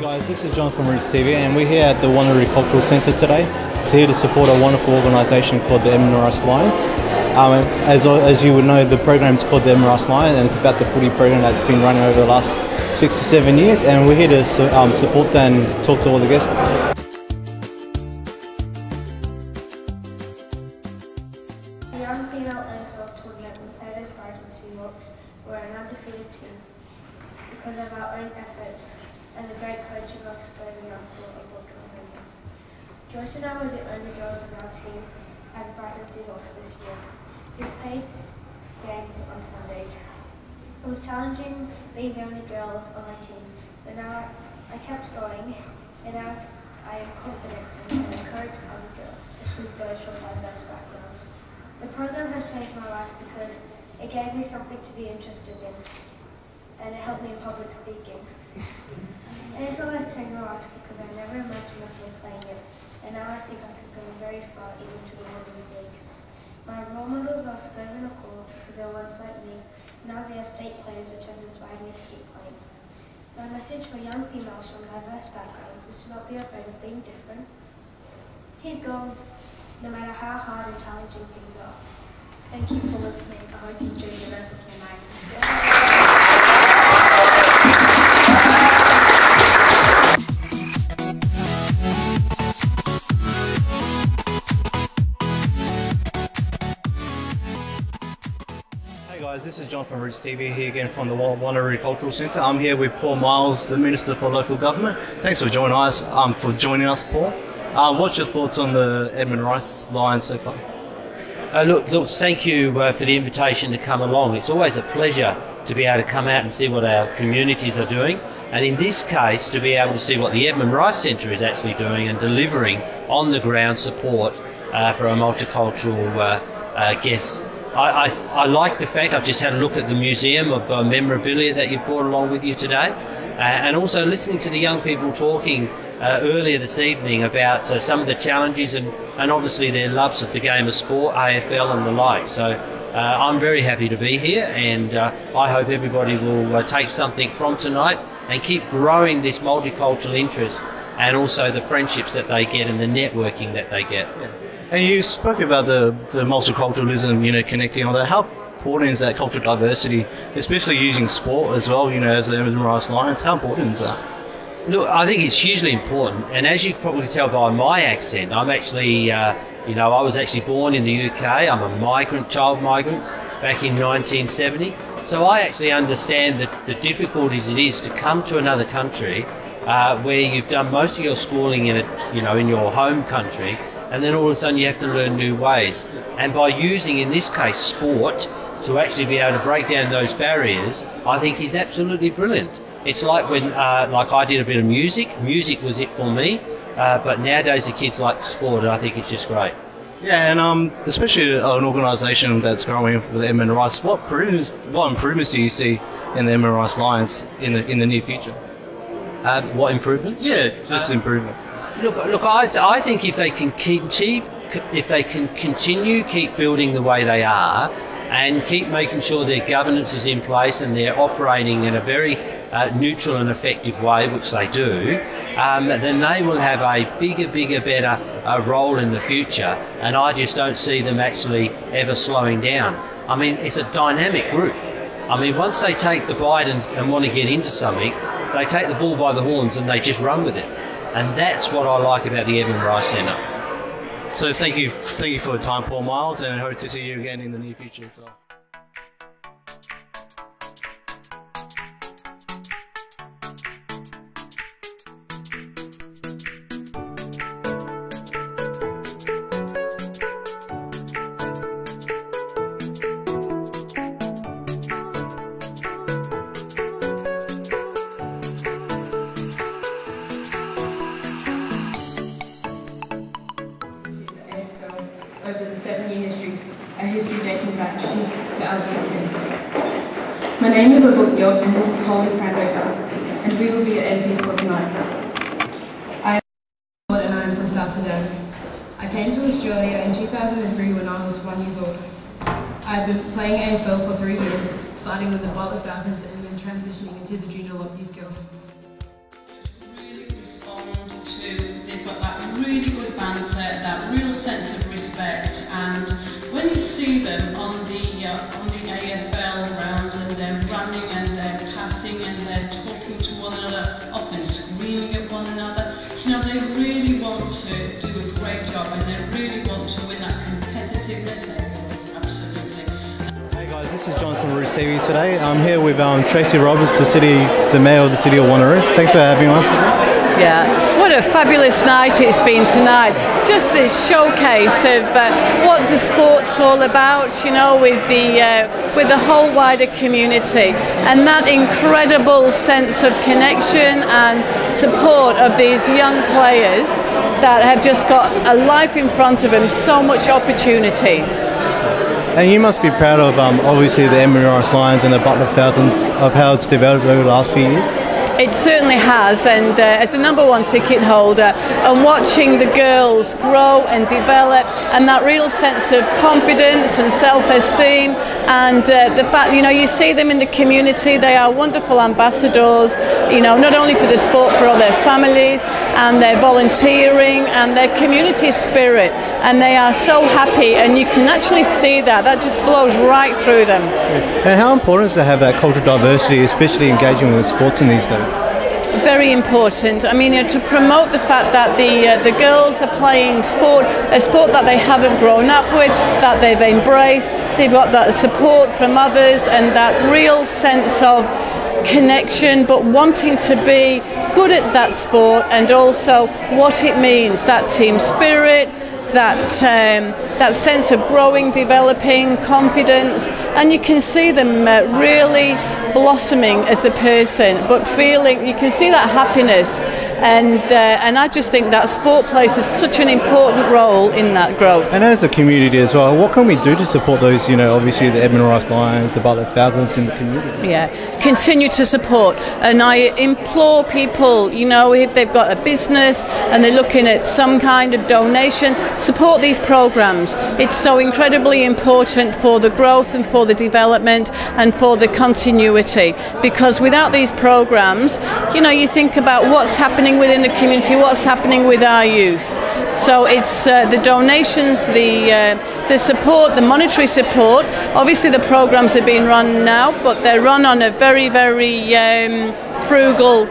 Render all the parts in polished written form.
Guys, this is John from Roots TV and we're here at the Wanneroo Cultural Centre today to support a wonderful organisation called the Edmund Lions. As you would know, the program is called the Edmund Lions and it's about the footy program that's been running over the last 6 to 7 years, and we're here to support that and talk to all the guests. The young female AFL tournament with Paris and Seahawks were an undefeated team because of our own efforts and the great coaching of Scotland and Edmund. Joyce and I were the only girls on our team at Brighton Seahawks this year. We played games on Sundays. It was challenging being the only girl on my team, but now I kept going, and now I am confident and can encourage other girls, especially those from diverse backgrounds. The program has changed my life because it gave me something to be interested in, and it helped me in public speaking. AFL has changed my life because I never imagined myself playing it, and now I think I could go very far even to the Women's League. My role models are Scotland and Edmund because they're once like me. Now they are state players, which has inspired me to keep playing. My message for young females from diverse backgrounds is to not be afraid of being different. Keep going, no matter how hard and challenging things are. Thank you for listening. I hope you enjoy the rest of your night. Guys, this is John from Roots TV here again from the Wanneroo Cultural Centre. I'm here with Paul Miles, the Minister for Local Government. Thanks for joining us, Paul. What's your thoughts on the Edmund Lions so far? Look, thank you for the invitation to come along. It's always a pleasure to be able to come out and see what our communities are doing, and in this case to be able to see what the Edmund Rice Centre is actually doing and delivering on the ground support for our multicultural guests. I like the fact I've just had a look at the museum of memorabilia that you've brought along with you today, and also listening to the young people talking earlier this evening about some of the challenges and obviously their loves of the game of sport, AFL and the like. So I'm very happy to be here, and I hope everybody will take something from tonight and keep growing this multicultural interest and also the friendships that they get and the networking that they get. Yeah. And you spoke about the multiculturalism, connecting on that. How important is that cultural diversity, especially using sport as well, as the Edmund Lions? How important is that? Look, I think it's hugely important, and as you can probably tell by my accent, I'm actually, I was actually born in the UK. I'm a child migrant, back in 1970. So I actually understand the difficulties it is to come to another country where you've done most of your schooling in your home country, and then all of a sudden you have to learn new ways. And by using, in this case, sport to actually be able to break down those barriers, I think is absolutely brilliant. It's like when, like I did a bit of music. Music was it for me, but nowadays the kids like sport, and I think it's just great. Yeah, and especially an organisation that's growing with the Edmund Rice, what improvements do you see in the Edmund Rice Lions in the near future? What improvements? Yeah, just improvements. Look, I think if they can keep building the way they are, and keep making sure their governance is in place and they're operating in a very neutral and effective way, which they do, then they will have a bigger, better role in the future. And I just don't see them actually ever slowing down. I mean, it's a dynamic group. I mean, once they take the bite and want to get into something, they take the bull by the horns and they just run with it. And that's what I like about the Edmund Rice Centre. So thank you for your time, Paul Miles, and I hope to see you again in the near future as well. Over the 7-year history, a history dating back to 2010. My name is Edmund, and this is Holy Cranberry, and we will be at AT's for tonight. I am and I am from South Sudan. I came to Australia in 2003 when I was 1 year old. I have been playing AFL for 3 years, starting with the Bartlett Falcons and then transitioning into the Junior Youth Girls. they've got that really good banter, that real sense of respect, and when you see them on the AFL ground and they're running and they're passing and they're talking to one another, often screaming at one another, you know, they really want to do a great job and they really want to win that competitiveness. Absolutely. Hey guys, this is John from Roots TV today. I'm here with Tracy Roberts, the Mayor of the City of Wanneroo. Thanks for having us today. Yeah, what a fabulous night it's been tonight. Just this showcase of what the sport's all about, you know, with the whole wider community, and that incredible sense of connection and support of these young players that have just got a life in front of them, so much opportunity. And you must be proud of obviously the Edmund Lions and the Butler Falcons, of how it's developed over the last few years. It certainly has, and as the #1 ticket holder, and watching the girls grow and develop, and that real sense of confidence and self-esteem, and the fact, you know, you see them in the community, they are wonderful ambassadors, you know, not only for the sport, for all their families, and their volunteering, and their community spirit, and they are so happy, and you can actually see that just flows right through them. And how important is it to have that cultural diversity, especially engaging with sports in these days? Very important. I mean, you know, to promote the fact that the girls are playing a sport that they haven't grown up with, that they've embraced, they've got that support from others, and that real sense of connection, but wanting to be good at that sport, and also what it means, that team spirit, that sense of growing, developing, confidence, and you can see them really blossoming as a person, but feeling, you can see that happiness, and I just think that sport plays such an important role in that growth. And as a community as well, what can we do to support those, you know, obviously the Edmund Lions, the Butler Falcons in the community? Yeah, continue to support, and I implore people, you know, if they've got a business and they're looking at some kind of donation, support these programs. It's so incredibly important for the growth and for the development and for the continuity, because without these programs, you know, you think about what's happening within the community, what's happening with our youth. So it's the donations, the support, the monetary support. Obviously the programs are being run now, but they're run on a very, very frugal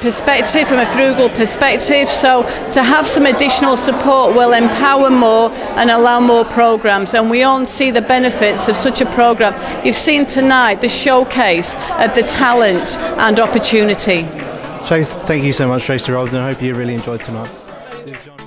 perspective, from a frugal perspective. So to have some additional support will empower more and allow more programs, and we all see the benefits of such a program. You've seen tonight the showcase of the talent and opportunity. Tracy, thank you so much, Tracy Roberts, and I hope you really enjoyed tonight. Cheers, John.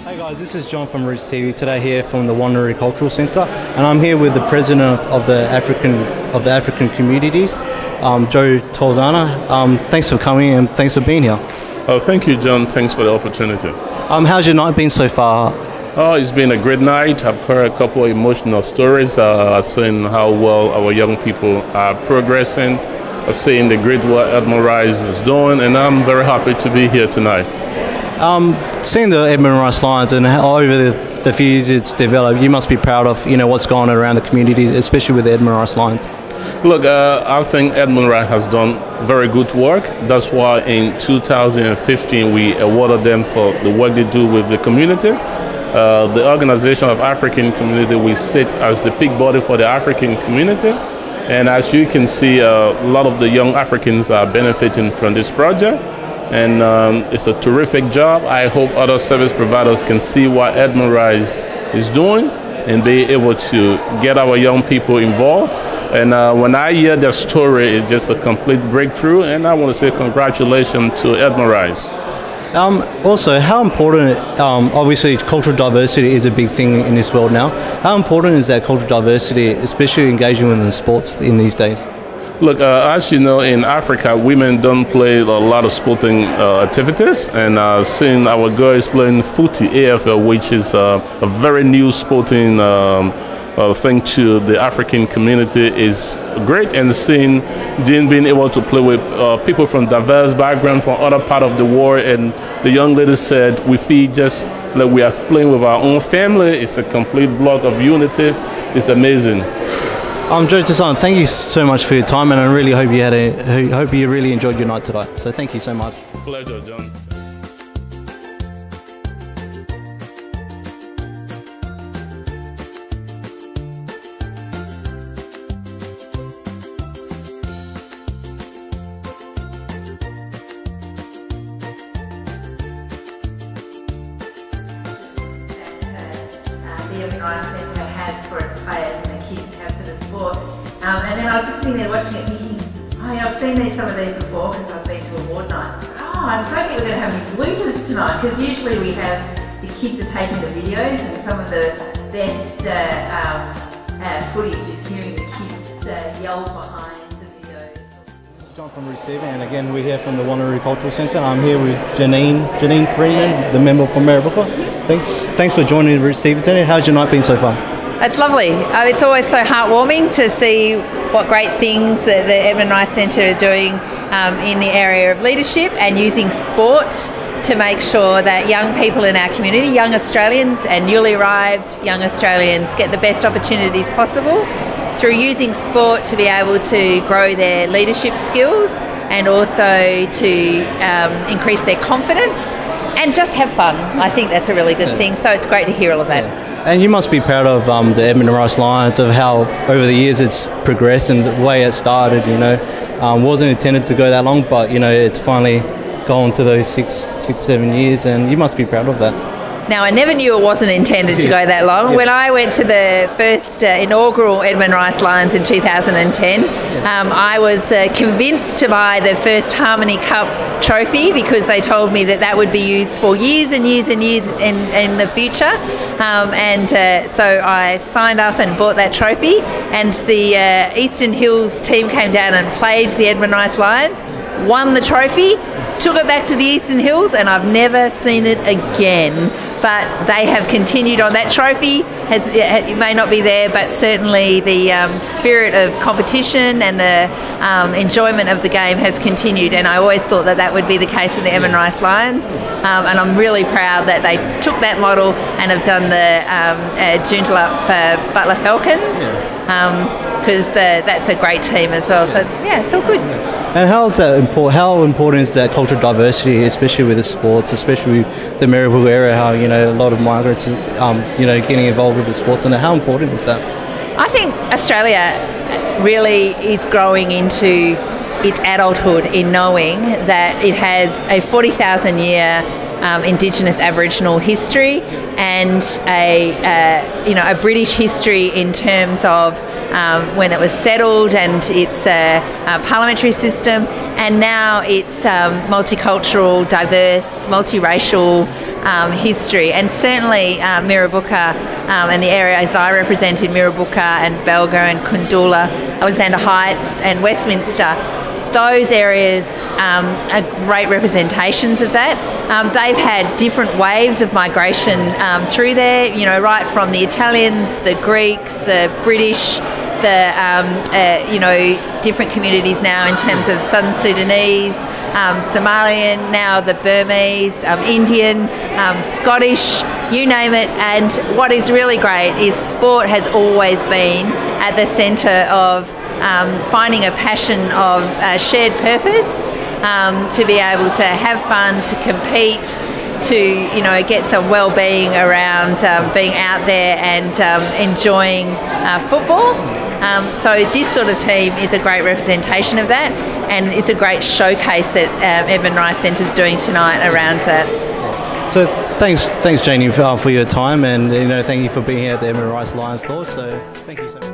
Hey guys, this is John from Roots TV today, here from the Wanneroo Cultural Centre, and I'm here with the president of the African communities, Joe Tolzana. Thanks for coming and thanks for being here. Oh, thank you, John. Thanks for the opportunity. How's your night been so far? Oh, it's been a great night. I've heard a couple of emotional stories, seeing how well our young people are progressing, seeing the great work Edmund Rice is doing, and I'm very happy to be here tonight. Seeing the Edmund Rice Lions and how over the few years it's developed, you must be proud of, you know, what's going on around the community, especially with the Edmund Rice Lions. Look, I think Edmund Rice has done very good work. That's why in 2015 we awarded them for the work they do with the community. The Organization of African Community, we sit as the peak body for the African community. And as you can see, a lot of the young Africans are benefiting from this project. And it's a terrific job. I hope other service providers can see what Edmund Rice is doing and be able to get our young people involved. And when I hear their story, it's just a complete breakthrough. And I want to say congratulations to Edmund Rice. Also, how important, obviously cultural diversity is a big thing in this world now. How important is that cultural diversity, especially engaging within sports in these days? Look, as you know, in Africa, women don't play a lot of sporting activities, and seeing our girls playing footy, AFL, which is a very new sporting thing to the African community, is great. And seeing Dean being able to play with people from diverse backgrounds from other part of the world, and the young lady said, we feel just like we are playing with our own family. It's a complete block of unity. It's amazing. Joe Tassan, thank you so much for your time, and I really hope you really enjoyed your night today. So thank you so much. Pleasure, John. The Edmund Rice Centre has for its players and the kids have for the sport. And then I was just sitting there watching it thinking, oh yeah, I've seen some of these before because I've been to award nights. Oh, I don't think we're going to have any bloopers tonight, because usually we have the kids are taking the videos, and some of the best footage is hearing the kids yell behind the videos. This is John from Roots TV, and again we're here from the Wanneroo Cultural Centre. I'm here with Janine Freeman, the member from Mirrabooka. Thanks for joining Roots TV today. How's your night been so far? It's lovely. It's always so heartwarming to see what great things that the Edmund Rice Centre is doing in the area of leadership and using sport to make sure that young people in our community, young Australians and newly arrived young Australians, get the best opportunities possible through using sport to be able to grow their leadership skills and also to increase their confidence and just have fun. I think that's a really good thing. So it's great to hear all of that. Yeah. And you must be proud of the Edmund Rice Lions, of how over the years it's progressed and the way it started. Wasn't intended to go that long, but it's finally gone to those six, 7 years, and you must be proud of that. Now, I never knew it wasn't intended to go that long. When I went to the first inaugural Edmund Rice Lions in 2010, I was convinced to buy the first Harmony Cup trophy because they told me that would be used for years and years and years in the future. So I signed up and bought that trophy, and the Eastern Hills team came down and played the Edmund Rice Lions, won the trophy, took it back to the Eastern Hills, and I've never seen it again. But they have continued on. That trophy it may not be there, but certainly the spirit of competition and the enjoyment of the game has continued. And I always thought that would be the case in the Edmund Rice Lions. And I'm really proud that they took that model and have done the Joondalup Butler Falcons, because that's a great team as well. So yeah, it's all good. And how important is that cultural diversity, especially with the sports, especially with the Mirrabooka area? How a lot of migrants, getting involved with the sports, and how important is that? I think Australia really is growing into its adulthood in knowing that it has a 40,000-year Indigenous Aboriginal history and a British history in terms of when it was settled and its parliamentary system, and now its multicultural, diverse, multiracial history. And certainly Mirrabooka and the areas I represent in Mirrabooka and Belga and Kundula, Alexander Heights and Westminster, those areas are great representations of that. They've had different waves of migration through there, right from the Italians, the Greeks, the British, the different communities now in terms of Southern Sudanese, Somalian, now the Burmese, Indian, Scottish, you name it. And what is really great is sport has always been at the centre of finding a passion of shared purpose, to be able to have fun, to compete, to get some well-being around being out there and enjoying football. So this sort of team is a great representation of that, and it's a great showcase that Edmund Rice Centre is doing tonight around that. So thanks Janie for your time, and thank you for being here at the Edmund Rice Lions Law. So thank you so much.